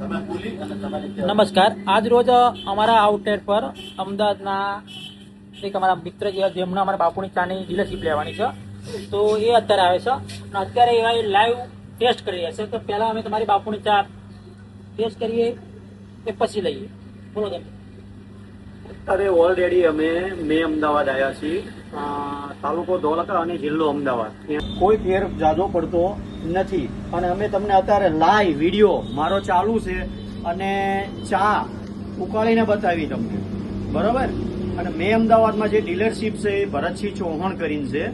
નમસ્કાર. આજ રોજ અમારા આઉટલેટ પર અમદાવાદના એક અમારા મિત્ર જેમણે અમારા બાપુની ચાની ડીલરશીપ લેવાની છે, તો એ અત્યારે આવે છે અને અત્યારે એવા લાઈવ ટેસ્ટ કરી રહ્યા છે. તો પહેલા અમે તમારી બાપુની ચા ટેસ્ટ કરીએ એ પછી લઈએ. બોલો તમે. અત્યારે ઓલરેડી અમે અમદાવાદ આવ્યા છીએ, તાલુકો ધોળકા અને જિલ્લો અમદાવાદ. કોઈ ફેર જાજો પડતો નથી અને અમે તમને અત્યારે લાઈવ વિડીયો મારો ચાલુ છે અને ચા ઉકાળીને બતાવી તમને, બરાબર. અને મેં અમદાવાદમાં જે ડીલરશીપ છે એ ભરતસિંહ ચૌહાણ કરીને છે,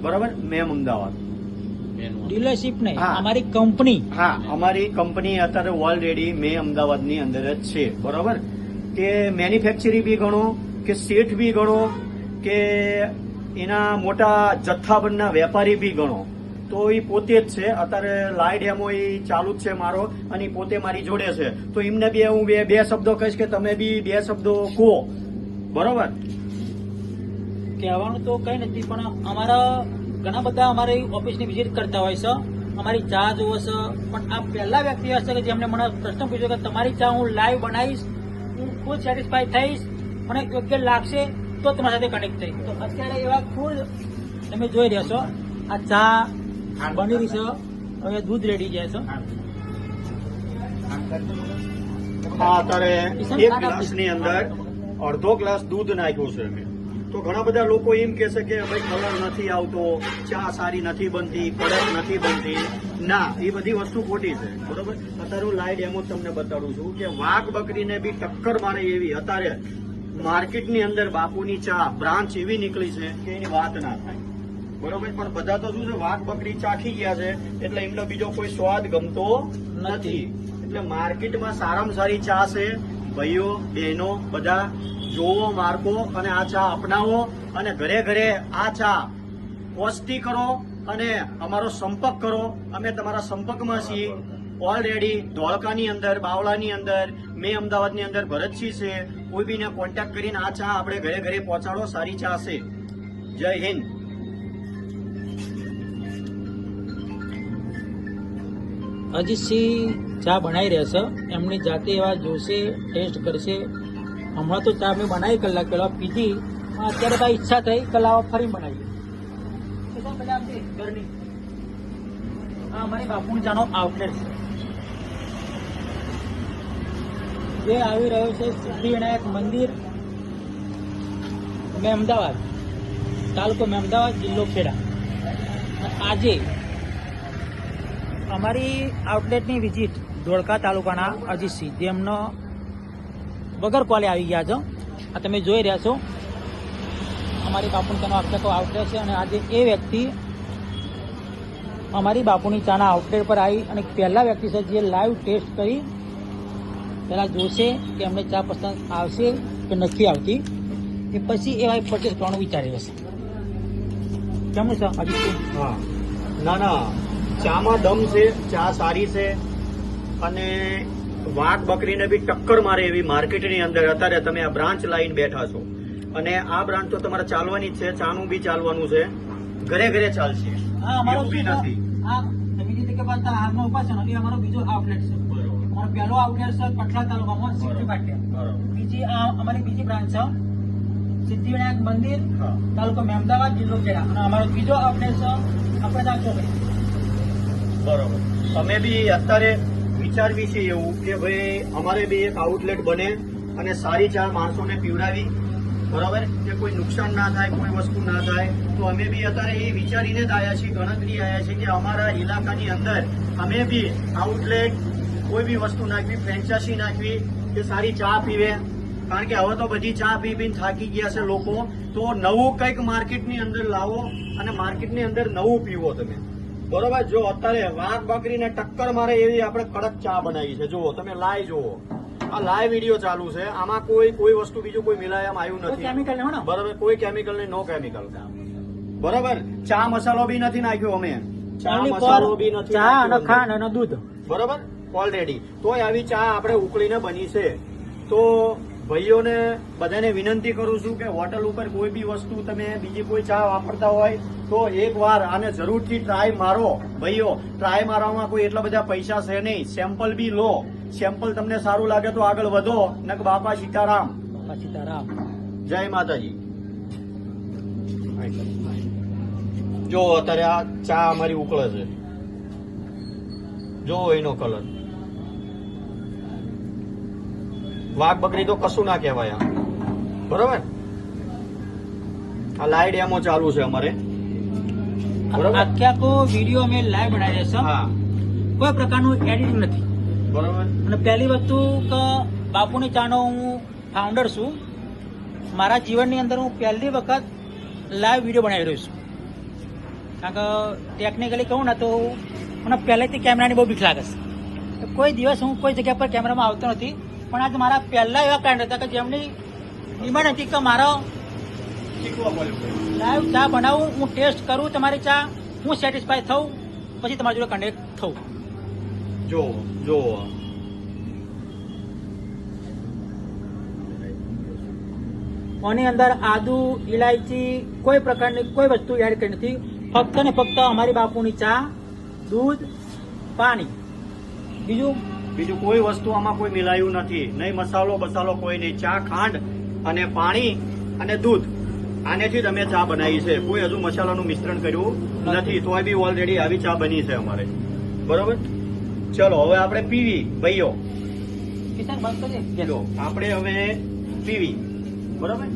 બરાબર. મેં અમદાવાદ ડીલરશીપ નહીં, અમારી કંપની. હા, અમારી કંપની અત્યારે ઓલરેડી મેં અમદાવાદની અંદર જ છે, બરાબર. કે મેન્યુફેક્ચરિંગ બી ગણો કે શેઠ બી ગણો કે એના મોટા જથ્થાબંધના વેપારી બી ગણો, તો એ પોતે જ છે. અત્યારે લાઈવ ડેમો એ ચાલુ જ છે મારો અને પોતે મારી જોડે છે. તો એમને બી હું બે શબ્દો કહીશ કે તમે બી બે શબ્દો કહો, બરોબર. કહેવાનું તો કઈ નથી, પણ અમારા ઘણા બધા અમારી ઓફિસની વિઝિટ કરતા હોય છે, અમારી ચા જોવે છે. પણ આ પહેલા વ્યક્તિ હશે કે જેમને મને પ્રશ્ન પૂછ્યો કે તમારી ચા હું લાઈવ બનાવીશ, હું ખુદ સેટિસ્ફાઈડ થઈશ, મને યોગ્ય લાગશે તો તમારી સાથે કનેક્ટ થઈશ. તો અત્યારે એવા ખુદ તમે જોઈ રહ્યા છો, આ ચા બની રહી છે, હવે દૂધ રેડી જાય છે. હા, અત્યારે એક ગ્લાસની અંદર અડધો ગ્લાસ દૂધ નાખ્યું છે મેં. તો ઘણા બધા લોકો એમ કે છે કે ભાઈ કલર નથી આવતો, ચા સારી નથી બનતી, કડક નથી બનતી. ના, એ બધી વસ્તુ ખોટી છે, બરોબર. અત્યારે હું લાઈવ ડેમો તમને બતાડું છું કે વાઘ બકરીને બી ટક્કર મારે એવી અત્યારે માર્કેટની અંદર બાપુની ચા બ્રાન્ચ એવી નીકળી છે કે એની વાત ના થાય, બરોબર. પણ બધા તો શું છે, વાઘ બકરી ચાખી ગયા છે એટલે એમને બીજો કોઈ સ્વાદ ગમતો નથી. એટલે માર્કેટમાં સારામાં સારી ચા છે. ભાઈઓ બહેનો બધા જોવો, માર્કો અને આ ચા અપનાવો અને ઘરે ઘરે આ ચા પોસ્ટી કરો અને અમારો સંપર્ક કરો. અમે તમારા સંપર્કમાં છીએ. ઓલરેડી ધોળકાની અંદર, બાવળાની અંદર, મેં અમદાવાદની અંદર ભરતસિંહ છે. કોઈ બીને કોન્ટેક્ટ કરીને આ ચા આપણે ઘરે ઘરે પહોંચાડો. સારી ચા છે. જય હિન્દ. અજીતસિંહ ચા બનાવી રહ્યા છે, એમની જાતે એવા જોશે, ટેસ્ટ કરશે. હમણાં તો ચા મેં બનાવી કલાક પહેલા પીધી, અત્યારે ભાઈ ઈચ્છા થઈ કલાક ફરી બનાવી. ઘરની આ અમારી બાપુની ચાનો આઉટલેટ છે, જે આવી રહ્યો છે સિદ્ધિવિનાયક મંદિર, મેં અમદાવાદ, તાલુકો મેં અમદાવાદ, જિલ્લો ખેડા. આજે અમારી આઉટલેટની વિઝિટ ધોળકા તાલુકાના અજીતસિંહ, જેમનો વગર કોલે આવી ગયા છે. આ તમે જોઈ રહ્યા છો અમારી બાપુની ચાનો આઉટલેટ છે. અને આજે એ વ્યક્તિ અમારી બાપુની ચાના આઉટલેટ પર આવી અને પહેલા વ્યક્તિ છે જે લાઈવ ટેસ્ટ કરી પહેલાં જોશે કે અમને ચા પસંદ આવશે કે નથી આવતી, એ પછી એવા પરચેસ કરવાનું વિચારી રહેશે. કેમનું છે અજીતસિંહ? હા, ના, ચામાં દમ છે, ચા સારી છે અને વાઘ બકરીને બી ટક્કર મારે એવી માર્કેટની અંદર અત્યારે તમે આ બ્રાન્ચ લાઈન બેઠા છો. અને આ બ્રાન્ચ તો તમારે ચાલવાની જ છે, ચાનું બી ચાલવાનું છે, ઘરે ઘરે ચાલશે. એવું બી નથી. હાલમાં ઉભા છે ને, એ અમારો બીજો આઉટલેટ છે. અમારો પહેલો આઉટલેટ છે કઠલા તાલુકામાં સિદ્ધિ પાટિયા. બીજી અમારી બીજી બ્રાન્ચ છે સિદ્ધિવિનાયક મંદિર, તાલુકો મેં અમદાવાદ, જિલ્લો ખેડા. અને અમારો બીજો આઉટલેટ છે આપણે ચોકડી. બરોબર. અમે બી અત્યારે વિચારવી છે એવું કે ભાઈ અમારે બી એક આઉટલેટ બને અને સારી ચા માણસોને પીવડાવી, બરાબર, કે કોઈ નુકસાન ના થાય, કોઈ વસ્તુ ના થાય. તો અમે બી અત્યારે એ વિચારીને જ આવ્યા છીએ, ગણતરી આવ્યા છીએ કે અમારા ઇલાકાની અંદર અમે બી આઉટલેટ કોઈ બી વસ્તુ નાખવી, ફ્રેન્ચાઇઝી નાખવી કે સારી ચા પીવે. કારણ કે હવે તો બધી ચા પી પીને થાકી ગયા છે લોકો. તો નવું કંઈક માર્કેટની અંદર લાવો અને માર્કેટની અંદર નવું પીવો તમે, બરોબર. જો અત્યારે વાઘ બકરીને ટક્કર મારે એવી આપણે કડક ચા બનાવી છે. જુઓ તમે, લાઈવ જુઓ, આ લાઈવ વિડીયો ચાલુ છે. આમાં કોઈ વસ્તુ બીજું કોઈ મિલાયમ આવ્યું નથી, બરાબર. કોઈ કેમિકલ નહીં, નો કેમિકલ, બરાબર. ચા મસાલો બી નથી નાખ્યો અમે, ચા મસાલો બી નથી, ચા અને ખાંડ અને દૂધ, બરાબર, ઓલરેડી. તોય આવી ચા આપણે ઉકળીને બની છે. તો ભાઈઓને બધાને વિનંતી કરું છું કે હોટલ ઉપર કોઈ બી વસ્તુ તમે બીજી કોઈ ચા વાપરતા હોય તો એકવાર આને જરૂરથી ટ્રાય મારો. ભાઈઓ, ટ્રાય મારવામાં કોઈ એટલા બધા પૈસા છે નહીં. સેમ્પલ બી લો. સેમ્પલ તમને સારું લાગે તો આગળ વધો. નક બાપા સીતારામ. બાપા સીતારામ. જય માતાજી. જો અત્યારે આ ચા અમારી ઉકળે છે. જો એનો કલર. વાઘ બકરી તો કશું ના કહેવાય આ. બરોબર. આ લાઈવ ડેમો ચાલુ છે અમારે. બરોબર. આખે આખો વિડીયો અમે લાઈવ બનાવી છે. હા. કોઈ પ્રકારનું એડિટિંગ નથી. બરોબર. અને પહેલી વસ્તુ કે બાપુની ચાનો હું ફાઉન્ડર છું. મારા જીવનની અંદર હું પહેલી વખત લાઈવ વિડીયો બનાવી રહ્યો છું. કારણ કે ટેકનિકલી કહું ને તો મને પહેલેથી કેમેરાની બહુ બીક લાગે છે. તો કોઈ દિવસ હું કોઈ જગ્યા પર કેમેરામાં આવતો નથી. પણ આજે મારા પહેલા એવા ક્લાયન્ટ હતા કે જેમની ડિમાન્ડ હતી કે મારો શીખવા મળ્યું. લાઈવ ચા બનાવું, હું ટેસ્ટ કરું તમારી ચા, હું સેટિસ્ફાય થઉં, પછી તમારી જોડે કનેક્ટ થઉં. જો જો આની અંદર આદુ, ઇલાયચી, કોઈ પ્રકારની કોઈ વસ્તુ એડ કરી નથી. ફક્ત ને ફક્ત અમારી બાપુની ચા, દૂધ, પાણી. બીજું કોઈ વસ્તુ આમાં કોઈ મિલાયું નથી. નહીં મસાલો બસાલો કોઈ નહીં. ચા, ખાંડ અને પાણી અને દૂધ, આનેથી જ અમે ચા બનાવી છે. કોઈ હજુ મસાલાનું મિશ્રણ કર્યું નથી. તોય બી ઓલરેડી આવી ચા બની છે અમારે. બરોબર. ચલો હવે આપણે પીવી. ભાઈઓ, કિશન બંધ કરી દે. ચલો આપણે હવે પીવી. બરોબર.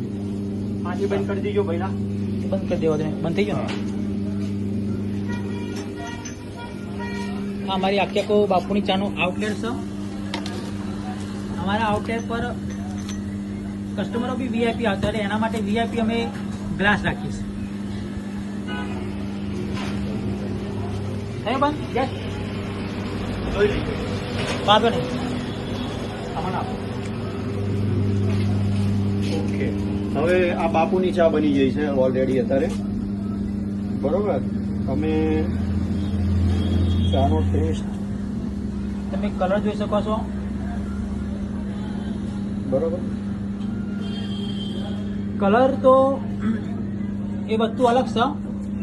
પાછી બંધ કરી દીજો ભાઈના. બંધ કરી દેવા દે. બંધ થઈ ગયો ને? આ અમારી આખી આખો બાપુની ચાનું આઉટલેટ છે. અમારા આઉટલેટ પર કસ્ટમરો બી વીઆઈપી આવતા રહે. એના માટે વીઆઈપી અમે ગ્લાસ રાખીએ છીએ. થયું બંધ? યસ. જોઈ લીધું. વાંધો નહીં. સામાન આપો. ઓકે. હવે આ બાપુની ચા બની ગઈ છે ઓલરેડી અત્યારે. બરોબર. અમે ચાનો ટેસ્ટ તમે કલર જોઈ શકો છો. બરોબર. કલર તો એ વસ્તુ અલગ છે,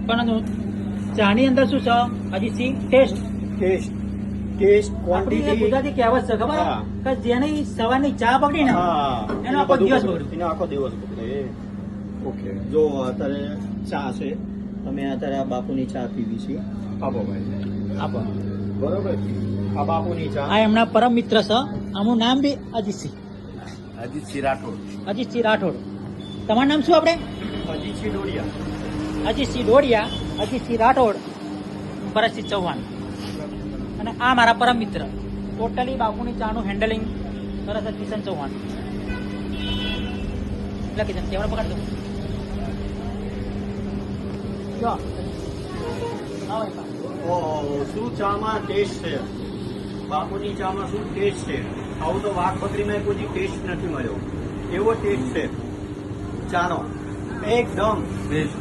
પણ ચાની અંદર શું છે હજી સી ટેસ્ટ. ટેસ્ટ આપણી એ ક્વોન્ટિટી. ગુજરાતી કહેવત છે ખબર હા. કે જેની સવારની ચા બગડી ને હા, એનો આખો દિવસ બગડે. એનો આખો દિવસ બગડે. ઓકે. જો અત્યારે ચા છે. અમે અત્યારે આ બાપુની ચા પીવી છે. આપો ભાઈ. આપો. બરોબર. આ બાપુની ચા. આ એમના પરમ મિત્ર છે. આમનું નામ બી અજીતસિંહ. અજીતસિંહ રાઠોડ. અજીતસિંહ રાઠોડ. તમારું નામ શું આપણે? અજીતસિંહ ડોડિયા. અજીતસિંહ ડોડિયા, અજીતસિંહ રાઠોડ, ભરતસિંહ ચૌહાણ. અને આ મારા પરમ મિત્ર. ટોટલી બાપુની ચાનું હેન્ડલિંગ કરે છે કિશન ચૌહાણ. એટલે કિશન કેમેરા પકડ દો. જો આવો એમાં. ઓહો, શું ચામાં ટેસ્ટ છે. બાપુની ચામાં શું ટેસ્ટ છે. આવું તો વાઘ બકરીમાં કોઈ ટેસ્ટ નથી મળ્યો. એવો ટેસ્ટ છે ચાનો. એકદમ બેસ્ટ.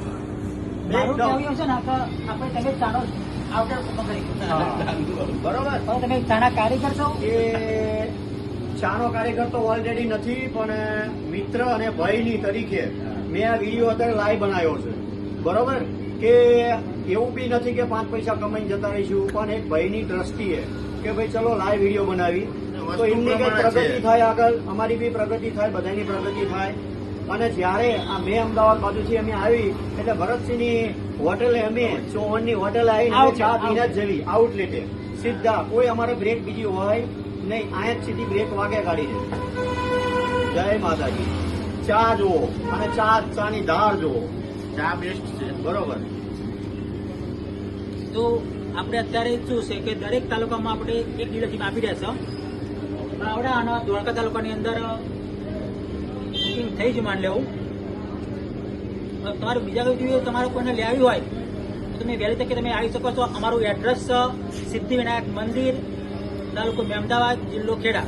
મારું કહેવું એવું છે ને કે આપણે તમે ચાનો આઉટલેટ ઓપન કરી. બરોબર. હવે તમે ચાના કારીગર છો. એ ચાનો કારીગર તો ઓલરેડી નથી, પણ મિત્ર અને ભાઈની તરીકે મેં આ વિડીયો અત્યારે લાઈવ બનાવ્યો છે. બરોબર. કે એવું બી નથી કે 5 પૈસા કમાઈને જતા રહીશું, પણ એક ભાઈની દ્રષ્ટિએ કે ભાઈ ચલો લાઈવ વિડીયો બનાવી તો એમની કઈ પ્રગતિ થાય, આગળ અમારી બી પ્રગતિ થાય, બધાની પ્રગતિ થાય. અને જ્યારે આ મેં અમદાવાદ બાજુથી અમે આવી એટલે ભરતસિંહની હોટેલે અમે ચૌહાણની હોટેલે આવીને ચા પીને જ જવી. આઉટલેટે સીધા. કોઈ અમારે બ્રેક બીજી હોય નહીં. અહીંયા જ સીધી બ્રેક વાગે ગાડીને. જય માતાજી. ચા જુઓ અને ચાની ધાર જુઓ. ચા બેસ્ટ છે. બરોબર. તો આપણે અત્યારે શું છે કે દરેક તાલુકામાં આપણે એક ડીલરશીપ આપી રહ્યા છે. આવડા અને દ્વારકા તાલુકાની અંદર બુકિંગ થઈ જ માન લેવું. તમારે બીજા કોઈ જોઈએ તમારે કોઈને લેવી હોય તો તમે વહેલી તકે તમે આવી શકો છો. અમારું એડ્રેસ છે સિદ્ધિવિનાયક મંદિર, તાલુકો મહેમદાવાદ, જિલ્લો ખેડા.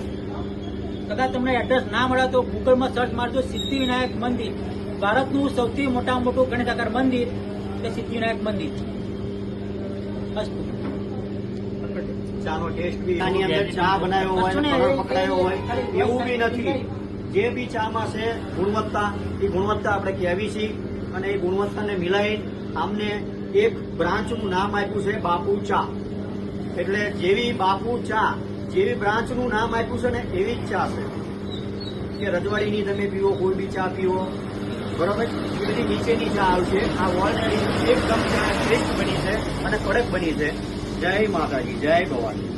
કદાચ તમને એડ્રેસ ના મળે તો ગૂગલમાં સર્ચ મારજો સિદ્ધિવિનાયક મંદિર. ભારતનું સૌથી મોટું ગણેશાકાર મંદિર એટલે સિદ્ધિવિનાયક મંદિર. ચાનો ટેસ્ટ બી આની અંદર ચા બનાવ્યો હોય, કલર પકડાયો હોય એવું બી નથી. જે બી ચામાં છે ગુણવત્તા, એ ગુણવત્તા આપણે કહેવી છીએ અને એ ગુણવત્તાને મિલાવી આમને એક બ્રાન્ચનું નામ આપ્યું છે બાપુ ચા. એટલે જેવી બાપુ ચા, જેવી બ્રાન્ચનું નામ આપ્યું છે ને એવી જ ચા છે કે રજવાડીની તમે પીવો, કોઈ બી ચા પીવો, બરોબર, એ બધી નીચેની ચા આવશે. આ ઓલરેડી એકદમ ચા શ્રેષ્ઠ બની છે અને કડક બની છે. જય માતાજી, જય ભવાની.